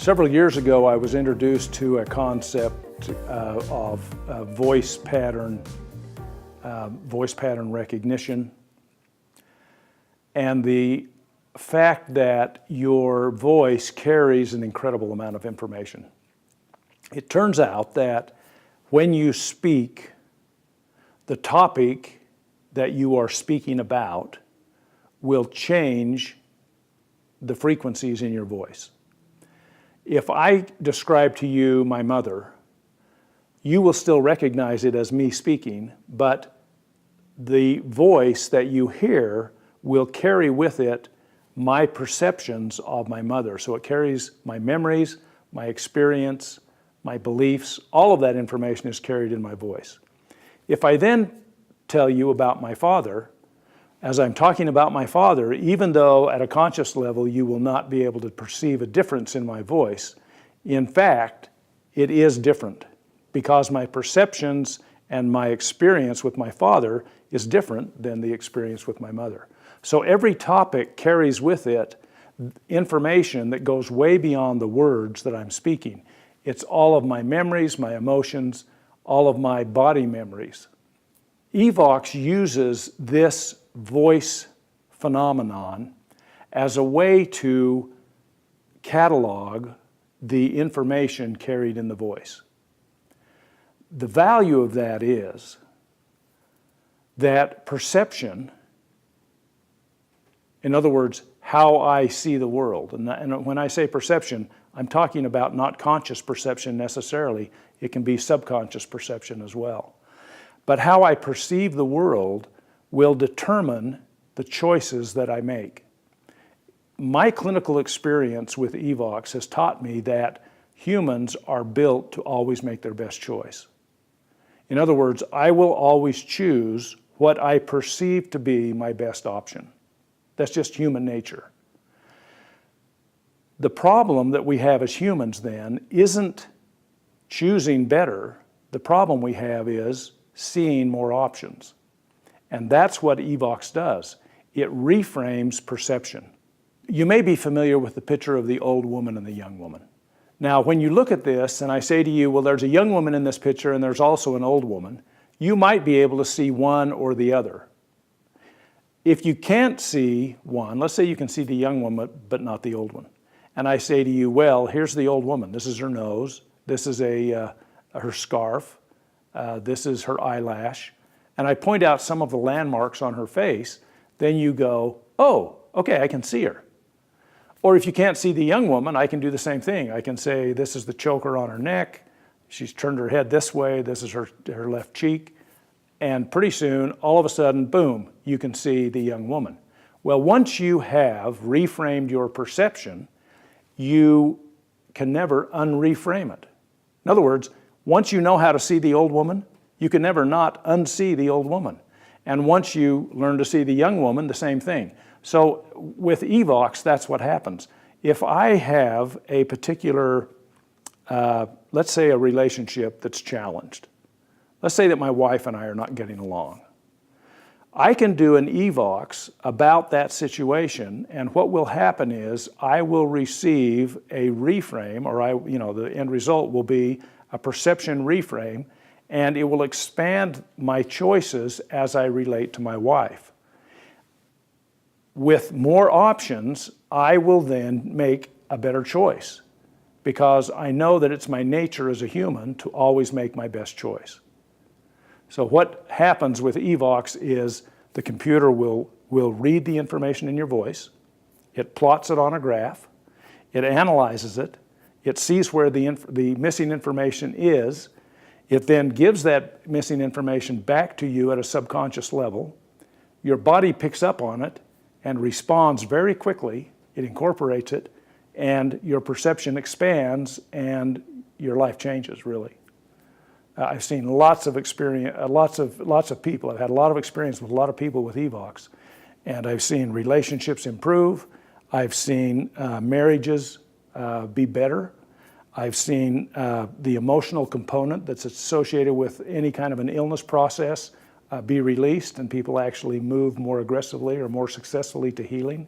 Several years ago, I was introduced to a concept of voice pattern recognition, and the fact that your voice carries an incredible amount of information. It turns out that when you speak, the topic that you are speaking about will change the frequencies in your voice. If I describe to you my mother, you will still recognize it as me speaking, but the voice that you hear will carry with it my perceptions of my mother. So it carries my memories, my experience, my beliefs, all of that information is carried in my voice. If I then tell you about my father, as I'm talking about my father, even though at a conscious level you will not be able to perceive a difference in my voice, in fact, it is different because my perceptions and my experience with my father is different than the experience with my mother. So every topic carries with it information that goes way beyond the words that I'm speaking. It's all of my memories, my emotions, all of my body memories. EVOX uses this voice phenomenon as a way to catalog the information carried in the voice. The value of that is that perception, in other words, how I see the world, and when I say perception, I'm talking about not conscious perception necessarily, it can be subconscious perception as well. But how I perceive the world will determine the choices that I make. My clinical experience with EVOX has taught me that humans are built to always make their best choice. In other words, I will always choose what I perceive to be my best option. That's just human nature. The problem that we have as humans then isn't choosing better. The problem we have is seeing more options. And that's what EVOX does. It reframes perception. You may be familiar with the picture of the old woman and the young woman. Now, when you look at this and I say to you, well, there's a young woman in this picture and there's also an old woman, you might be able to see one or the other. If you can't see one, let's say you can see the young woman but not the old one, and I say to you, well, here's the old woman. This is her nose, this is her scarf, this is her eyelash, and I point out some of the landmarks on her face, then you go, oh, okay, I can see her. Or if you can't see the young woman, I can do the same thing. I can say, this is the choker on her neck, she's turned her head this way, this is her left cheek, and pretty soon, all of a sudden, boom, you can see the young woman. Well, once you have reframed your perception, you can never unreframe it. In other words, once you know how to see the old woman, you can never not unsee the old woman. And once you learn to see the young woman, the same thing. So with EVOX, that's what happens. If I have a particular, let's say a relationship that's challenged. Let's say that my wife and I are not getting along. I can do an EVOX about that situation, and what will happen is I will receive a reframe, or the end result will be a perception reframe, and it will expand my choices as I relate to my wife. With more options, I will then make a better choice because I know that it's my nature as a human to always make my best choice. So what happens with EVOX is the computer will read the information in your voice, it plots it on a graph, it analyzes it, it sees where the missing information is, it then gives that missing information back to you at a subconscious level. Your body picks up on it and responds very quickly. It incorporates it, and your perception expands, and your life changes, really. I've seen lots of experience, lots of people. I've had a lot of experience with a lot of people with EVOX, and I've seen relationships improve. I've seen marriages be better. I've seen the emotional component that's associated with any kind of an illness process be released, and people actually move more aggressively or more successfully to healing.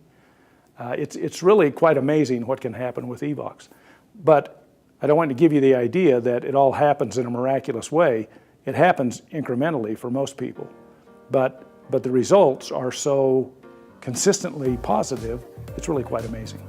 It's really quite amazing what can happen with EVOX. But I don't want to give you the idea that it all happens in a miraculous way. It happens incrementally for most people. But the results are so consistently positive, it's really quite amazing.